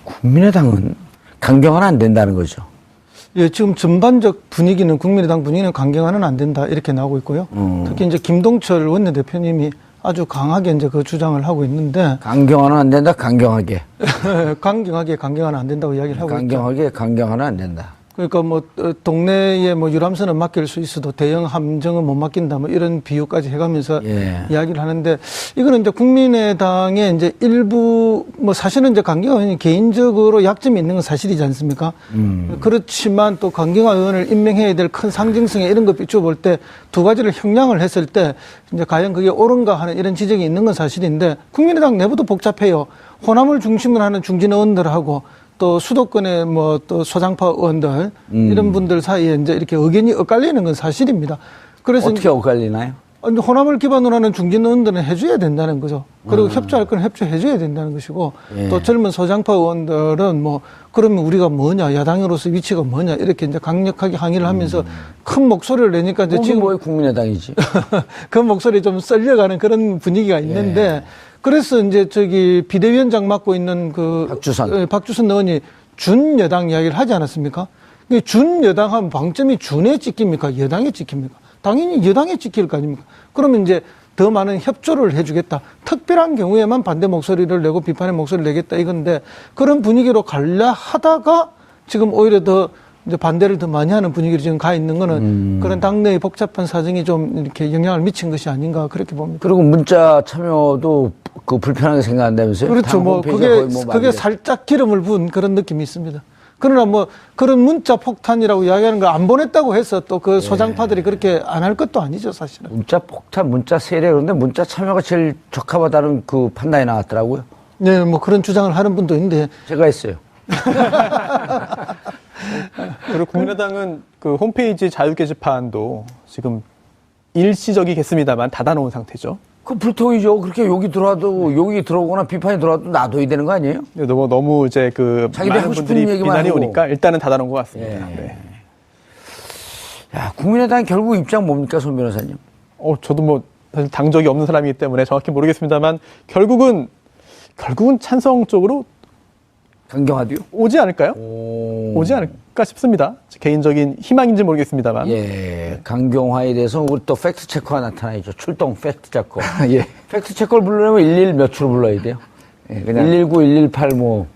국민의당은 강경화는 안 된다는 거죠. 예, 지금 전반적 분위기는 국민의당 분위기는 강경화는 안 된다 이렇게 나오고 있고요. 특히 이제 김동철 원내대표님이 아주 강하게 이제 그 주장을 하고 있는데 강경화는 안 된다. 강경하게. 강경화는 안 된다고 이야기를 하고 있죠. 강경화는 안 된다. 그러니까 뭐 동네에 뭐 유람선은 맡길 수 있어도 대형 함정은 못 맡긴다 뭐 이런 비유까지 해가면서 이야기를 하는데 이거는 이제 국민의당의 이제 일부 뭐 사실은 이제 강경화 의원이 개인적으로 약점이 있는 건 사실이지 않습니까? 그렇지만 또 강경화 의원을 임명해야 될 큰 상징성에 이런 거 비춰볼 때 두 가지를 형량을 했을 때 이제 과연 그게 옳은가 하는 이런 지적이 있는 건 사실인데 국민의당 내부도 복잡해요. 호남을 중심으로 하는 중진 의원들하고 또 수도권의 뭐 또 소장파 의원들 이런 분들 사이에 이제 이렇게 의견이 엇갈리는 건 사실입니다. 그래서 어떻게 엇갈리나요? 호남을 기반으로 하는 중진 의원들은 해줘야 된다는 거죠. 그리고 협조할 건 협조해줘야 된다는 것이고 또 젊은 소장파 의원들은 뭐 그러면 우리가 뭐냐 야당으로서 위치가 뭐냐 이렇게 이제 강력하게 항의를 하면서 큰 목소리를 내니까 이제 지금 뭐 국민의당이지. 그 목소리 좀 썰려가는 그런 분위기가 있는데 그래서 이제 저기 비대위원장 맡고 있는 그 박주선 의원이 준여당 이야기를 하지 않았습니까? 준여당 하면 방점이 준에 찍힙니까? 여당에 찍힙니까? 당연히 여당에 찍힐 거 아닙니까? 그러면 이제 더 많은 협조를 해주겠다. 특별한 경우에만 반대 목소리를 내고 비판의 목소리를 내겠다 이건데 그런 분위기로 갈라 하다가 지금 오히려 더 이제 반대를 더 많이 하는 분위기로 지금 가 있는 거는 그런 당내의 복잡한 사정이 좀 이렇게 영향을 미친 것이 아닌가 그렇게 봅니다. 그리고 문자 참여도 그 불편하게 생각한다면서요? 그렇죠. 뭐 그게 살짝 기름을 부은 그런 느낌이 있습니다. 그러나 뭐 그런 문자 폭탄이라고 이야기하는 걸 안 보냈다고 해서 또 그 소장파들이 그렇게 안 할 것도 아니죠, 사실은. 문자 폭탄, 문자 세례 그런데 문자 참여가 제일 적합하다는 그 판단이 나왔더라고요. 네, 뭐 그런 주장을 하는 분도 있는데 제가 했어요. 그리고 국민의당은 그 홈페이지 자유 게시판도 지금 일시적이겠습니다만 닫아놓은 상태죠. 그 불통이죠. 그렇게 욕이 들어와도 욕이 들어오거나 비판이 들어와도 놔둬야 되는 거 아니에요? 너무 이제 그 많은 분들이 비난이 오니까 일단은 닫아놓은 것 같습니다. 네. 야, 국민의당 결국 입장 뭡니까, 손 변호사님? 저도 뭐 사실 당적이 없는 사람이기 때문에 정확히 모르겠습니다만 결국은 찬성 쪽으로 강경화도요? 오지 않을까요? 오지 않을까 싶습니다. 개인적인 희망인지 모르겠습니다만. 예, 강경화에 대해서 우리 또 팩트 체커가 나타나죠. 출동 팩트 체커. 예. 팩트 체커를 부르려면 11 몇으로 불러야 돼요? 예, 그냥 119, 118 뭐.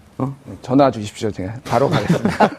전화 주십시오. 제가 바로 가겠습니다.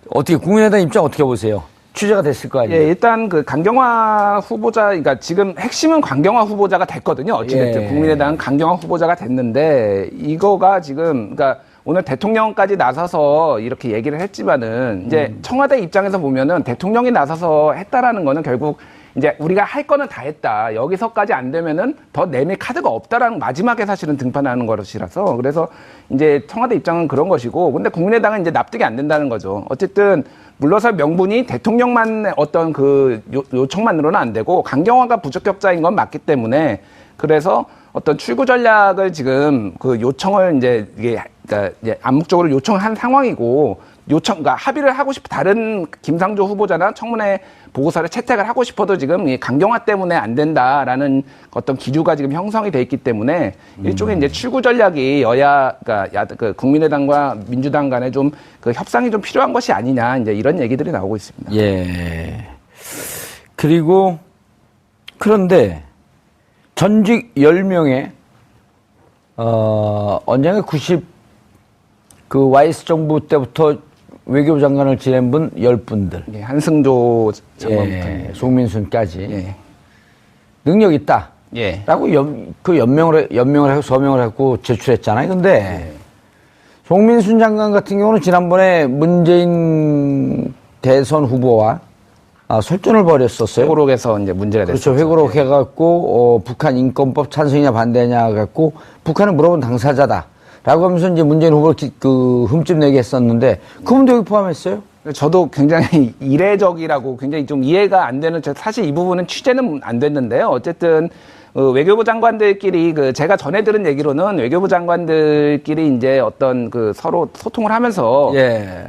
어떻게 국민의당 입장 어떻게 보세요? 취재가 됐을 거 아니에요? 예, 일단 그 강경화 후보자, 그러니까 지금 핵심은 강경화 후보자가 됐거든요. 어찌됐든 국민의당은 강경화 후보자가 됐는데 이거가 지금 그러니까 오늘 대통령까지 나서서 이렇게 얘기를 했지만은 이제 청와대 입장에서 보면은 대통령이 나서서 했다라는 거는 결국 이제 우리가 할 거는 다 했다. 여기서까지 안 되면은 더 내밀 카드가 없다라는 마지막에 사실은 등판하는 것이라서 그래서 이제 청와대 입장은 그런 것이고 근데 국민의당은 이제 납득이 안 된다는 거죠. 어쨌든 물러설 명분이 대통령만 어떤 그 요청만으로는 안 되고 강경화가 부적격자인 건 맞기 때문에 그래서 어떤 출구 전략을 지금 그 요청을 이제 이게 그러니까 이제 암묵적으로 요청한 상황이고 그러니까 합의를 하고 다른 김상조 후보자나 청문회 보고서를 채택을 하고 싶어도 지금 이 강경화 때문에 안 된다라는 어떤 기류가 지금 형성이 돼 있기 때문에 일종의 이제 출구 전략이 그러니까 그 국민의당과 민주당 간에 좀 그 협상이 좀 필요한 것이 아니냐 이제 이런 얘기들이 나오고 있습니다. 예. 그리고 그런데 전직 10명의 언젠가 그 YS 정부 때부터 외교부 장관을 지낸 분 10분들. 예, 한승조 장관부터 송민순까지. 예. 능력 있다. 예. 라고 연명을 하고 서명을 하고 제출했잖아요. 근데 송민순 장관 같은 경우는 지난번에 문재인 대선 후보와 설전을 벌였었어요. 회고록에서 이제 문제가 됐죠. 그렇죠. 회고록 해갖고 북한 인권법 찬성이냐 반대냐 갖고 북한을 물어본 당사자다. 라고 하면서 이제 문재인 후보를 흠집내게 했었는데 그분도 여기 포함했어요? 저도 굉장히 이례적이라고 굉장히 좀 이해가 안 되는 사실 이 부분은 취재는 안 됐는데요. 어쨌든 외교부 장관들끼리 제가 전해 들은 얘기로는 외교부 장관들끼리 이제 어떤 서로 소통을 하면서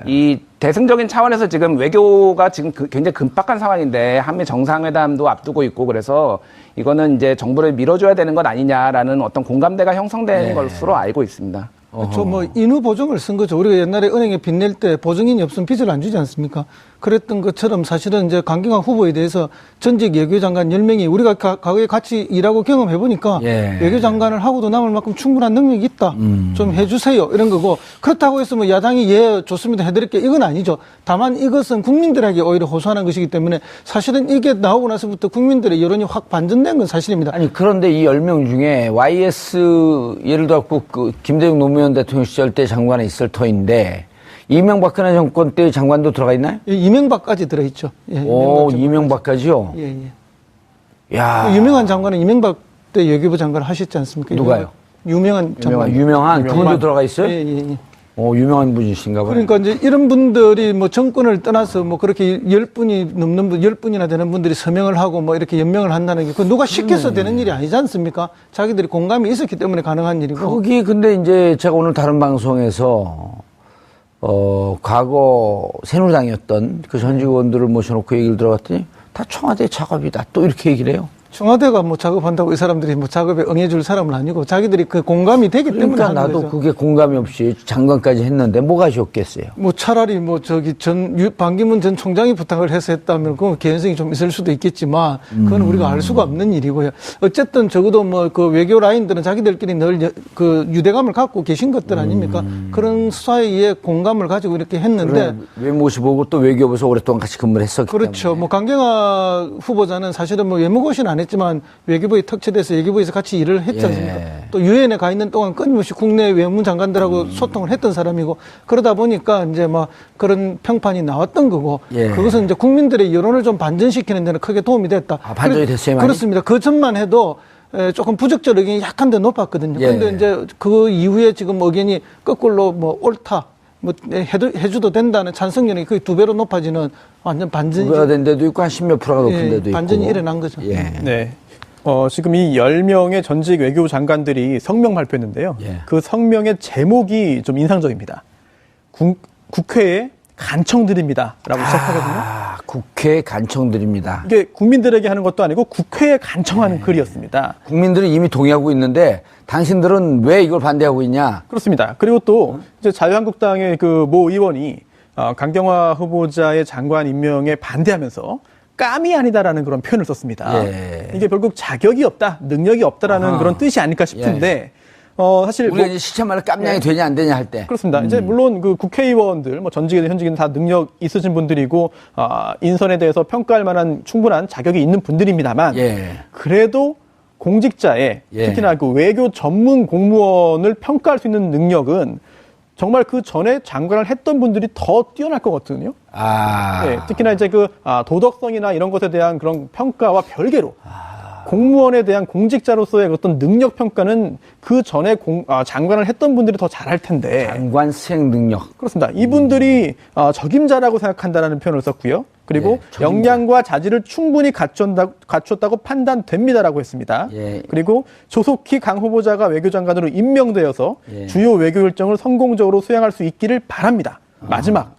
이 대승적인 차원에서 지금 외교가 지금 굉장히 급박한 상황인데 한미 정상회담도 앞두고 있고 그래서 이거는 이제 정부를 밀어줘야 되는 것 아니냐라는 어떤 공감대가 형성된 것으로 알고 있습니다. 그렇죠. 뭐 인후 보증을 쓴 거죠. 우리가 옛날에 은행에 빚 낼 때 보증인이 없으면 빚을 안 주지 않습니까? 그랬던 것처럼 사실은 이제 강경화 후보에 대해서 전직 외교장관 10명이 우리가 과거에 같이 일하고 경험해 보니까 외교장관을 하고도 남을 만큼 충분한 능력이 있다. 좀 해주세요. 이런 거고 그렇다고 해서 뭐 야당이 예 좋습니다 해드릴게요. 이건 아니죠. 다만 이것은 국민들에게 오히려 호소하는 것이기 때문에 사실은 이게 나오고 나서부터 국민들의 여론이 확 반전된 건 사실입니다. 아니 그런데 이 10명 중에 YS 예를 들어 그 김대중 노무현 대통령 시절 때 장관에 있을 터인데 이명박근혜 정권 때 장관도 들어가 있나요? 이명박까지 들어있죠. 예, 오, 이명박까지요? 예, 예. 야. 유명한 장관은 이명박 때 외교부 장관을 하셨지 않습니까? 누가요? 유명한 장관. 유명한 그분도 들어가 있어요? 예, 예, 예. 유명한 분이신가 봐요. 그러니까 이제 이런 분들이 뭐 정권을 떠나서 뭐 그렇게 10분이 넘는 분, 10분이나 되는 분들이 서명을 하고 뭐 이렇게 연명을 한다는 게 그 누가 시켜서 되는 일이 아니지 않습니까? 자기들이 공감이 있었기 때문에 가능한 일이고. 거기 근데 이제 제가 오늘 다른 방송에서 과거 새누리당이었던 그 전직 의원들을 모셔놓고 얘기를 들어봤더니 다 청와대 작업이다. 또 이렇게 얘기를 해요. 청와대가 뭐 작업한다고 이 사람들이 뭐 작업에 응해줄 사람은 아니고 자기들이 그 공감이 되기 때문에 그러니까 하는 나도 거죠. 그게 공감이 없이 장관까지 했는데 뭐가 좋겠어요. 뭐 차라리 뭐 저기 반기문 전 총장이 부탁을 해서 했다면 그건 개연성이 좀 있을 수도 있겠지만 그건 우리가 알 수가 없는 일이고요. 어쨌든 적어도 뭐 그 외교 라인들은 자기들끼리 늘 그 유대감을 갖고 계신 것들 아닙니까? 그런 사이에 공감을 가지고 이렇게 했는데 외모시 보고 또 외교부에서 오랫동안 같이 근무를 했었기 그렇죠. 때문에. 뭐 강경화 후보자는 사실은 뭐 외무고시는 안 했지만 외교부에 특채돼서 외교부에서 같이 일을 했지 않습니까? 또 유엔에 가 있는 동안 끊임없이 국내 외무장관들하고 소통을 했던 사람이고 그러다 보니까 이제 막 그런 평판이 나왔던 거고 그것은 이제 국민들의 여론을 좀 반전시키는 데는 크게 도움이 됐다. 반전이 됐어요, 많이? 그렇습니다. 그 전만 해도 조금 부적절 의견이 약한 데 높았거든요. 그런데 이제 그 이후에 지금 의견이 거꾸로 뭐 옳다. 뭐 해줘도 된다는 찬성률이 거의 2배로 높아지는 완전 반전이 2배가 된 데도 있고 한 10몇 프로가 높은 데도 있고. 반전이 일어난 거죠. 네. 지금 이 10명의 전직 외교부 장관들이 성명 발표했는데요. 그 성명의 제목이 좀 인상적입니다. 국회에 간청드립니다. 라고 시작하거든요. 국회에 간청드립니다. 이게 국민들에게 하는 것도 아니고 국회에 간청하는 글이었습니다. 국민들은 이미 동의하고 있는데 당신들은 왜 이걸 반대하고 있냐? 그렇습니다. 그리고 또 이제 자유한국당의 그 모 의원이 강경화 후보자의 장관 임명에 반대하면서 깜이 아니다라는 그런 표현을 썼습니다. 이게 결국 자격이 없다, 능력이 없다라는 그런 뜻이 아닐까 싶은데 사실 우리가 이제 시체말로 깜냥이 되냐 안 되냐 할 때. 그렇습니다. 이제 물론 그 국회의원들, 뭐 전직이든 현직이든 다 능력 있으신 분들이고 인선에 대해서 평가할 만한 충분한 자격이 있는 분들입니다만 그래도 공직자의 특히나 그 외교 전문 공무원을 평가할 수 있는 능력은 정말 그 전에 장관을 했던 분들이 더 뛰어날 거거든요. 특히나 이제 그 도덕성이나 이런 것에 대한 그런 평가와 별개로 공무원에 대한 공직자로서의 어떤 능력 평가는 그 전에 장관을 했던 분들이 더 잘할 텐데. 장관 수행 능력. 그렇습니다. 이분들이 적임자라고 생각한다라는 표현을 썼고요. 그리고 역량과 자질을 충분히 갖췄다고 판단됩니다라고 했습니다. 그리고 조속히 강 후보자가 외교장관으로 임명되어서 주요 외교 일정을 성공적으로 수행할 수 있기를 바랍니다. 마지막,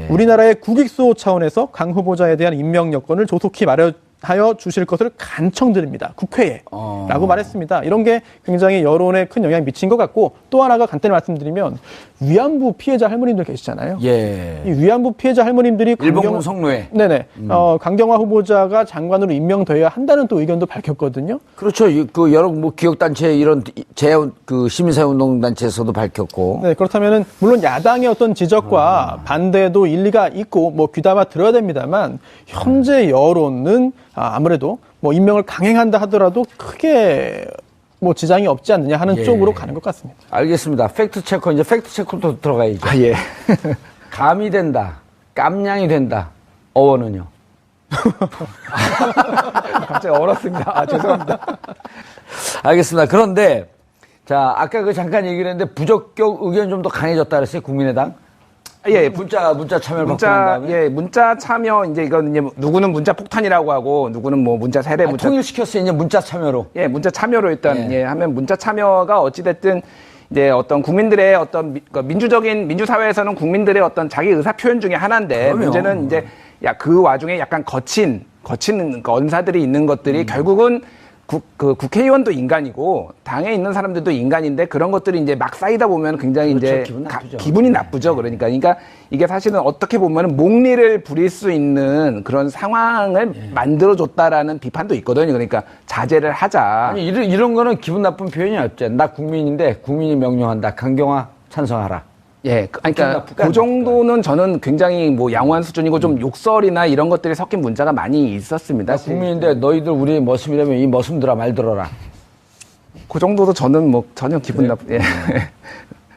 우리나라의 국익수호 차원에서 강 후보자에 대한 임명 여건을 조속히 마련하여 주실 것을 간청드립니다. 국회에. 라고 말했습니다. 이런 게 굉장히 여론에 큰 영향을 미친 것 같고 또 하나가 간단히 말씀드리면 위안부 피해자 할머님들 계시잖아요. 이 위안부 피해자 할머님들이 일본군 성노예. 강경화 후보자가 장관으로 임명되어야 한다는 또 의견도 밝혔거든요. 그렇죠. 그 여러 뭐 기업단체 이런 그 시민사회운동단체에서도 밝혔고. 그렇다면은 물론 야당의 어떤 지적과 반대도 일리가 있고 뭐 귀담아 들어야 됩니다만 현재 여론은 아무래도 뭐 임명을 강행한다 하더라도 크게 뭐 지장이 없지 않느냐 하는 쪽으로 가는 것 같습니다. 알겠습니다. 팩트체커, 이제 팩트체커도 들어가야죠. 감이 된다. 깜냥이 된다. 어원은요? 갑자기 얼었습니다. 죄송합니다. 알겠습니다. 그런데, 자, 아까 그 잠깐 얘기를 했는데 부적격 의견이 좀 더 강해졌다 그랬어요, 국민의당? 문자 참여를 받고 난 다음에. 문자 참여, 이건 누구는 문자 폭탄이라고 하고, 누구는 뭐 문자 세례, 통일시켰어요, 이제 문자 참여로. 문자 참여로 일단, 하면 문자 참여가 어찌됐든, 이제 어떤 국민들의 어떤 민주적인 민주사회에서는 국민들의 어떤 자기 의사 표현 중에 하나인데, 문제는 이제 그 와중에 약간 거친 언사들이 있는 것들이 결국은 국회의원도 인간이고 당에 있는 사람들도 인간인데 그런 것들이 이제 막 쌓이다 보면 굉장히 그렇죠. 이제 기분 나쁘죠. 기분이 나쁘죠. 그러니까 이게 사실은 어떻게 보면 목리를 부릴 수 있는 그런 상황을 만들어줬다라는 비판도 있거든요. 그러니까 자제를 하자. 아니, 이런 거는 기분 나쁜 표현이 없죠. 나 국민인데 국민이 명령한다. 강경화 찬성하라. 예, 그러니까 그 정도는 저는 굉장히 뭐 양호한 수준이고 좀 욕설이나 이런 것들이 섞인 문자가 많이 있었습니다. 나 국민인데 너희들 우리의 머슴이라면 이 머슴들아 말 들어라. 그 정도도 저는 뭐 전혀 기분 나쁘. 예.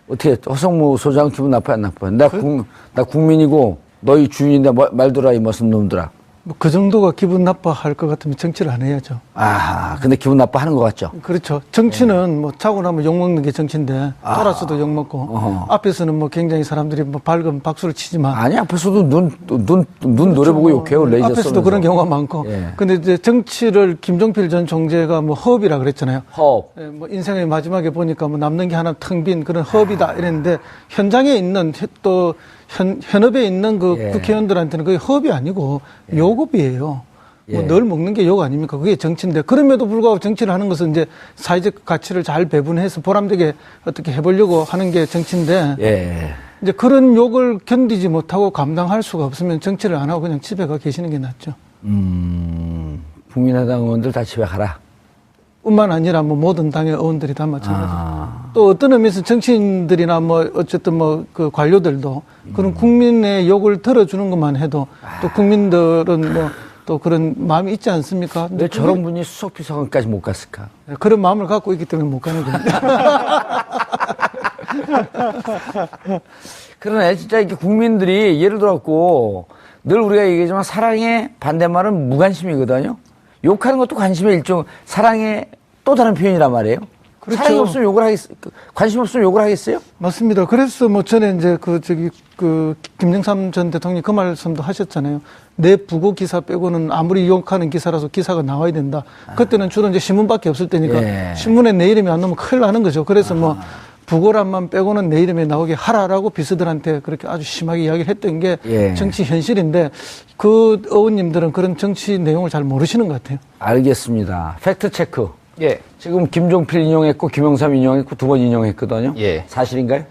어떻게 허성무 소장 기분 나빠 안 나빠? 나 국민이고 너희 주인인데 말 들어라 이 머슴 놈들아. 뭐 그 정도가 기분 나빠할 것 같으면 정치를 안 해야죠. 아, 근데 기분 나빠하는 것 같죠? 그렇죠. 정치는 뭐 자고 나면 욕먹는 게 정치인데 돌아서도 욕먹고 앞에서는 뭐 굉장히 사람들이 뭐 밝은 박수를 치지만 아니 앞에서도 눈 노래 보고 욕해요. 레이저 앞에서도 쏘면서. 그런 경우가 많고. 예. 근데 이제 정치를 김종필 전 총재가 뭐 허업이라 그랬잖아요. 허업. 예, 뭐 인생의 마지막에 보니까 뭐 남는 게 하나 텅 빈 그런 허업이다 이랬는데 현장에 있는 또 현업에 있는 그 예. 국회의원들한테는 그게 허업이 아니고 요급이에요. 예. 뭐 늘 먹는 게 욕 아닙니까? 그게 정치인데 그럼에도 불구하고 정치를 하는 것은 이제 사회적 가치를 잘 배분해서 보람되게 어떻게 해보려고 하는 게 정치인데 예. 이제 그런 욕을 견디지 못하고 감당할 수가 없으면 정치를 안 하고 그냥 집에 가 계시는 게 낫죠. 국민의당 의원들 다 집에 가라. 뿐만 아니라 뭐 모든 당의 의원들이 다 마찬가지죠. 또 어떤 의미에서 정치인들이나 뭐 어쨌든 뭐 그 관료들도 그런 국민의 욕을 들어주는 것만 해도 또 국민들은 뭐 또 그런 마음이 있지 않습니까? 왜 저런 분이 수석비서관까지 못 갔을까? 그런 마음을 갖고 있기 때문에 못 가는 겁니다. 그러네. 진짜 이렇게 국민들이 예를 들어갖고 늘 우리가 얘기하지만 사랑의 반대말은 무관심이거든요. 욕하는 것도 관심의 일종, 사랑의 또 다른 표현이란 말이에요. 그렇죠. 사랑이 없으면 욕을 하겠어요? 관심 없으면 욕을 하겠어요? 맞습니다. 그래서 뭐 전에 이제 김영삼 전 대통령이 그 말씀도 하셨잖아요. 내 부고 기사 빼고는 아무리 욕하는 기사라서 기사가 나와야 된다. 그때는 주로 이제 신문밖에 없을 때니까 예. 신문에 내 이름이 안 나오면 큰일 나는 거죠. 그래서 뭐 부고란만 빼고는 내 이름에 나오게 하라라고 비서들한테 그렇게 아주 심하게 이야기를 했던 게 예. 정치 현실인데 그 의원님들은 그런 정치 내용을 잘 모르시는 것 같아요. 알겠습니다. 팩트체크. 예. 지금 김종필 인용했고, 김영삼 인용했고, 2번 인용했거든요. 예. 사실인가요?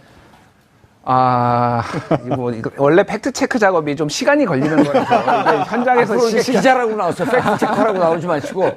이거 원래 팩트 체크 작업이 좀 시간이 걸리는 거라서 이게 현장에서 앞으로 이제 기자라고 나왔어요. 팩트체크라고 나오지 마시고.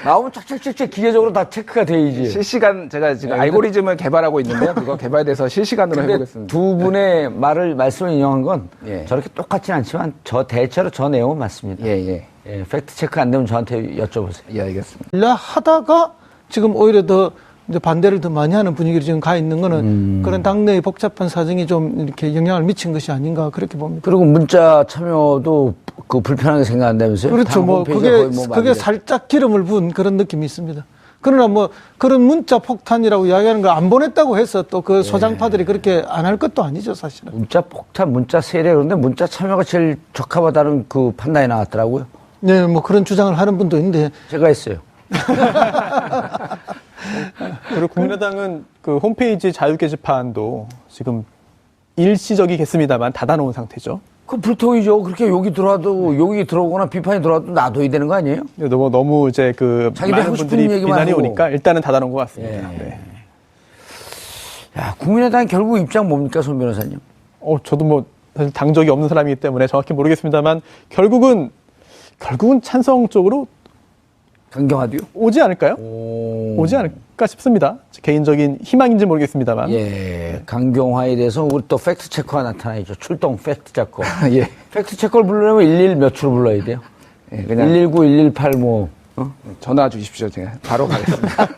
나오면 착착착착 기계적으로 다 체크가 돼야지. 실시간 제가 지금 알고리즘을 개발하고 있는데요. 그거 개발돼서 실시간으로 근데 해보겠습니다. 두 분의 말씀을 인용한 건 예. 저렇게 똑같지는 않지만 대체로 저 내용은 맞습니다. 예. 예, 팩트체크 안 되면 저한테 여쭤보세요. 예, 알겠습니다. 일라 하다가 지금 오히려 더 이제 반대를 더 많이 하는 분위기로 지금 가 있는 거는 그런 당내의 복잡한 사정이 좀 이렇게 영향을 미친 것이 아닌가 그렇게 봅니다. 그리고 문자 참여도 그 불편하게 생각한다면서요? 그렇죠. 당 뭐 홈페이지가 그게 거의 뭐 그게 많은데. 살짝 기름을 부은 그런 느낌이 있습니다. 그러나 뭐 그런 문자 폭탄이라고 이야기하는 거 안 보냈다고 해서 또 그 소장파들이 그렇게 안 할 것도 아니죠, 사실은. 문자 폭탄, 문자 세례 그런데 문자 참여가 제일 적합하다는 그 판단이 나왔더라고요. 네, 뭐 그런 주장을 하는 분도 있는데 제가 했어요. 그리고 국민의당은 그 홈페이지 자유 게시판도 지금 일시적이겠습니다만 닫아놓은 상태죠. 그 불통이죠. 그렇게 욕이 들어오거나 비판이 들어와도 놔둬야 되는 거 아니에요? 너무 이제 그 자기들 많은 하고 싶은 분들이 얘기만 비난이 하고. 오니까 일단은 닫아놓은 것 같습니다. 예. 네. 야, 국민의당 결국 입장 뭡니까, 손 변호사님? 저도 뭐 사실 당적이 없는 사람이기 때문에 정확히 모르겠습니다만 결국은 찬성 쪽으로 강경하디요? 오지 않을까요? 오. 오지 않을까 싶습니다. 개인적인 희망인지 모르겠습니다만. 예, 강경화에 대해서 우리 또 팩트 체커가 나타나죠. 출동 팩트 체커. 예. 팩트 체커를 부르려면 11 몇 초로 불러야 돼요? 예, 그냥 119, 118 뭐. 전화 주십시오. 제가 바로 가겠습니다.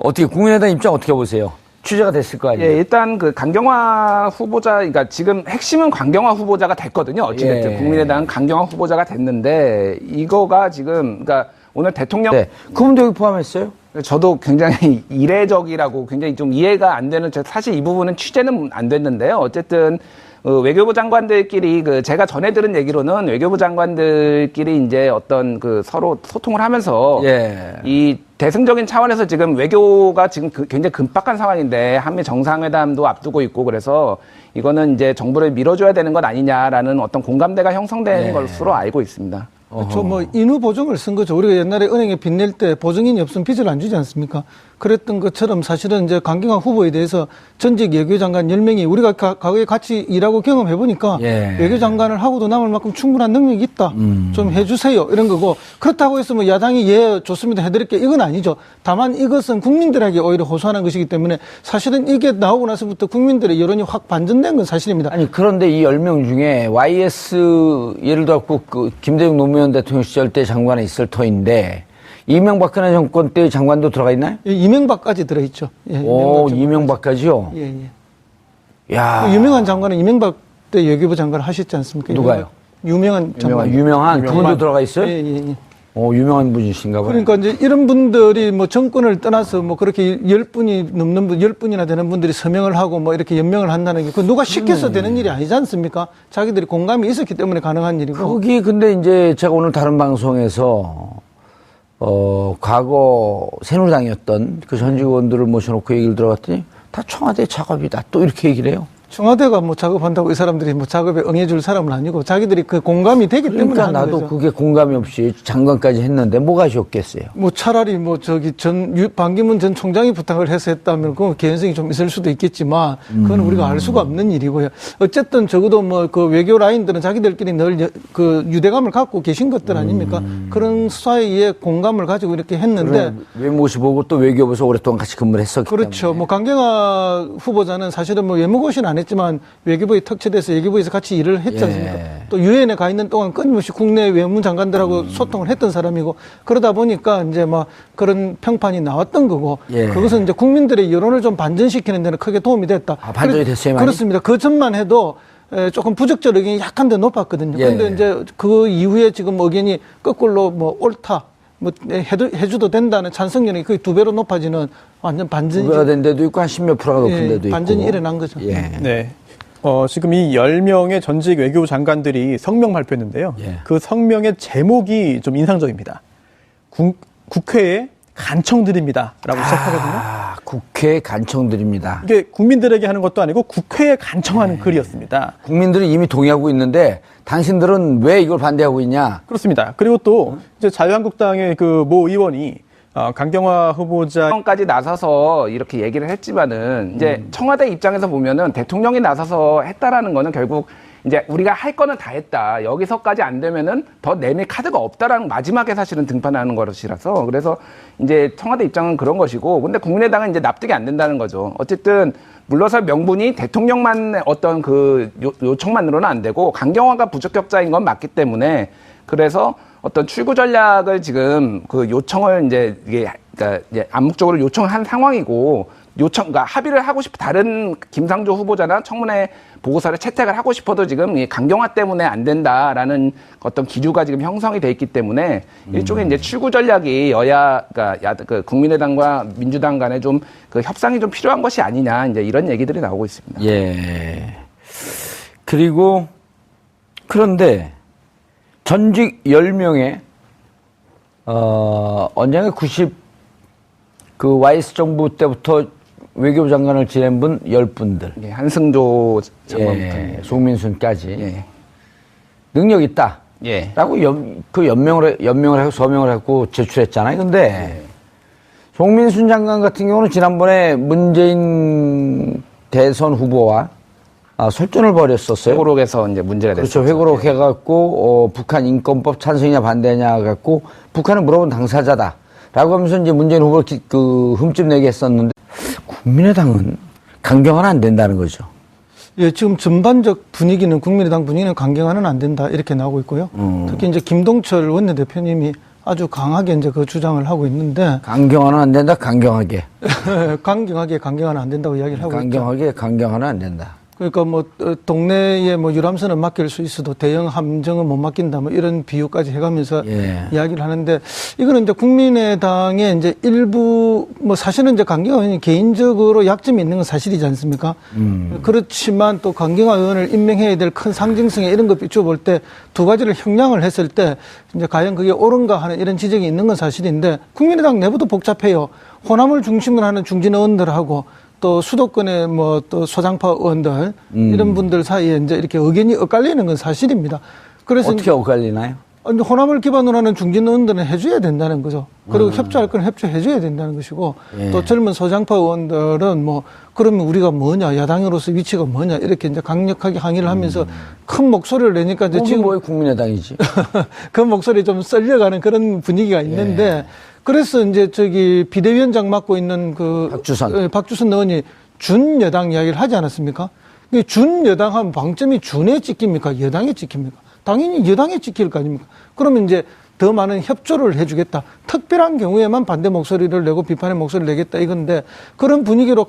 어떻게 국민의당 입장 어떻게 보세요? 취재가 됐을 거 아니에요? 예, 일단 그 강경화 후보자, 그러니까 지금 핵심은 강경화 후보자가 됐거든요. 어찌됐든 예. 국민의당 강경화 후보자가 됐는데 이거가 지금, 그러니까 오늘 대통령 네. 그분도 여기 포함했어요? 저도 굉장히 이례적이라고 굉장히 좀 이해가 안 되는, 사실 이 부분은 취재는 안 됐는데요. 어쨌든 외교부 장관들끼리 제가 전해 들은 얘기로는 외교부 장관들끼리 이제 어떤 서로 소통을 하면서 예. 이 대승적인 차원에서 지금 외교가 지금 굉장히 급박한 상황인데 한미 정상회담도 앞두고 있고 그래서 이거는 이제 정부를 밀어줘야 되는 것 아니냐라는 어떤 공감대가 형성된 예. 것으로 알고 있습니다. 그렇죠. 뭐 인후 보증을 쓴 거죠. 우리가 옛날에 은행에 빚 낼 때 보증인이 없으면 빚을 안 주지 않습니까? 그랬던 것처럼 사실은 이제 강경화 후보에 대해서 전직 외교장관 10명이 우리가 과거에 같이 일하고 경험해 보니까 예. 외교장관을 하고도 남을 만큼 충분한 능력이 있다. 좀 해주세요. 이런 거고 그렇다고 해서 뭐 야당이 예 좋습니다 해드릴게 이건 아니죠. 다만 이것은 국민들에게 오히려 호소하는 것이기 때문에 사실은 이게 나오고 나서부터 국민들의 여론이 확 반전된 건 사실입니다. 아니 그런데 이 10명 중에 YS 예를 들어 그 김대중 노무현 대통령 시절 때 장관에 있을 터인데 이명박근혜 정권 때 장관도 들어가 있나요? 이명박까지 들어있죠. 예, 오, 이명박까지요? 예, 예. 야. 유명한 장관은 이명박 때 외교부 장관을 하셨지 않습니까? 누가요? 유명한 장관. 유명한 그분도 들어가 있어요? 예, 예, 예. 유명한 분이신가 봐요. 그러니까 이제 이런 분들이 뭐 정권을 떠나서 뭐 그렇게 10분이 넘는 분, 10분이나 되는 분들이 서명을 하고 뭐 이렇게 연명을 한다는 게 그 누가 시켜서 되는 일이 아니지 않습니까? 자기들이 공감이 있었기 때문에 가능한 일이고. 거기 근데 이제 제가 오늘 다른 방송에서 과거 새누리당이었던 그 전직 의원들을 모셔놓고 얘기를 들어봤더니 다 청와대 작업이다. 또 이렇게 얘기를 해요. 청와대가 뭐 작업한다고 이 사람들이 뭐 작업에 응해줄 사람은 아니고 자기들이 그 공감이 되기 때문에 그러니까 하는 나도 거죠. 그게 공감이 없이 장관까지 했는데 뭐가 좋겠어요. 뭐 차라리 뭐 저기 반기문 전 총장이 부탁을 해서 했다면 그 개연성이 좀 있을 수도 있겠지만 그건 우리가 알 수가 없는 일이고요. 어쨌든 적어도 뭐 그 외교 라인들은 자기들끼리 늘 그 유대감을 갖고 계신 것들 아닙니까? 그런 사이에 공감을 가지고 이렇게 했는데 왜 모시보고 또 외교부에서 오랫동안 같이 근무를 했었기 그렇죠. 때문에. 뭐 강경화 후보자는 사실은 뭐 외무고시는 안 했지만 외교부에 특채돼서 외교부에서 같이 일을 했지 않습니까? 예. 또 유엔에 가 있는 동안 끊임없이 국내 외무장관들하고 소통을 했던 사람이고 그러다 보니까 이제 뭐 그런 평판이 나왔던 거고 예. 그것은 이제 국민들의 여론을 좀 반전시키는 데는 크게 도움이 됐다. 반전이 됐어요, 많이? 그렇습니다. 그 전만 해도 조금 부적절 의견이 약간 더 높았거든요. 예. 그런데 이제 그 이후에 지금 의견이 거꾸로 뭐 옳다. 뭐 해줘도 된다는 찬성률이 거의 2배로 높아지는 완전 반전이 2배가 된 데도 있고 한 10몇 프로가 높은 데도 있고. 반전이 일어난 거죠. 예. 네. 지금 이 10명의 전직 외교부 장관들이 성명 발표했는데요. 예. 그 성명의 제목이 좀 인상적입니다. 국회에 간청드립니다. 라고 시작하거든요. 국회에 간청드립니다. 이게 국민들에게 하는 것도 아니고 국회에 간청하는 글이었습니다. 국민들은 이미 동의하고 있는데 당신들은 왜 이걸 반대하고 있냐? 그렇습니다. 그리고 또 이제 자유한국당의 그 모 의원이 강경화 후보자 까지 나서서 이렇게 얘기를 했지만은 이제 청와대 입장에서 보면은 대통령이 나서서 했다라는 거는 결국 이제 우리가 할 거는 다 했다. 여기서까지 안 되면은 더 내밀 카드가 없다라는 마지막에 사실은 등판하는 것이라서 그래서 이제 청와대 입장은 그런 것이고 근데 국민의당은 이제 납득이 안 된다는 거죠. 어쨌든 물러설 명분이 대통령만 어떤 그 요청만으로는 안 되고 강경화가 부적격자인 건 맞기 때문에 그래서 어떤 출구 전략을 지금 그 요청을 이제 이게 그러니까 이제 암묵적으로 요청한 상황이고 그러니까 합의를 하고 싶어 다른 김상조 후보자나 청문회 보고서를 채택을 하고 싶어도 지금 이 강경화 때문에 안 된다라는 어떤 기류가 지금 형성이 돼 있기 때문에 일종의 이제 출구 전략이 그러니까 그 국민의당과 민주당 간에 좀 그 협상이 좀 필요한 것이 아니냐 이제 이런 얘기들이 나오고 있습니다. 예. 그리고 그런데 전직 10명의 언젠가 그 YS 정부 때부터 외교부 장관을 지낸 분 10분들. 예, 한승조 장관부터. 예, 송민순까지. 예. 능력 있다. 예. 라고 연명을 하고 서명을 하고 제출했잖아요. 근데 송민순 장관 같은 경우는 지난번에 문재인 대선 후보와 설전을 벌였었어요. 회고록에서 이제 문제가 됐었죠. 그렇죠. 회고록 해갖고 북한 인권법 찬성이냐 반대냐 갖고 북한을 물어본 당사자다. 라고 하면서 이제 문재인 후보를 흠집 내게 했었는데 국민의당은 강경화는 안 된다는 거죠. 예, 지금 전반적 분위기는 국민의당 분위기는 강경화는 안 된다 이렇게 나오고 있고요. 특히 이제 김동철 원내대표님이 아주 강하게 이제 그 주장을 하고 있는데 강경화는 안 된다. 강경하게. 강경화는 안 된다고 이야기를 하고 있죠. 강경화는 안 된다. 그러니까 뭐 동네에 뭐 유람선은 맡길 수 있어도 대형 함정은 못 맡긴다 뭐 이런 비유까지 해가면서 이야기를 하는데 이거는 이제 국민의당의 이제 일부 뭐 사실은 이제 강경화 의원이 개인적으로 약점이 있는 건 사실이지 않습니까? 그렇지만 또 강경화 의원을 임명해야 될 큰 상징성에 이런 거 비춰볼 때 두 가지를 형량을 했을 때 이제 과연 그게 옳은가 하는 이런 지적이 있는 건 사실인데 국민의당 내부도 복잡해요. 호남을 중심으로 하는 중진 의원들하고 또 수도권의 뭐 또 소장파 의원들 이런 분들 사이에 이제 이렇게 의견이 엇갈리는 건 사실입니다. 그래서 어떻게 엇갈리나요? 호남을 기반으로 하는 중진 의원들은 해줘야 된다는 거죠. 그리고 협조할 건 협조해줘야 된다는 것이고 또 젊은 소장파 의원들은 뭐 그러면 우리가 뭐냐, 야당으로서 위치가 뭐냐 이렇게 이제 강력하게 항의를 하면서 큰 목소리를 내니까 이제 지금 뭐 국민의당이지. 그 목소리 좀 썰려가는 그런 분위기가 있는데 그래서 이제 비대위원장 맡고 있는 박주선 의원이 준여당 이야기를 하지 않았습니까? 준여당 하면 방점이 준에 찍힙니까? 여당에 찍힙니까? 당연히 여당에 찍힐 거 아닙니까? 그러면 이제 더 많은 협조를 해주겠다. 특별한 경우에만 반대 목소리를 내고 비판의 목소리를 내겠다 이건데 그런 분위기로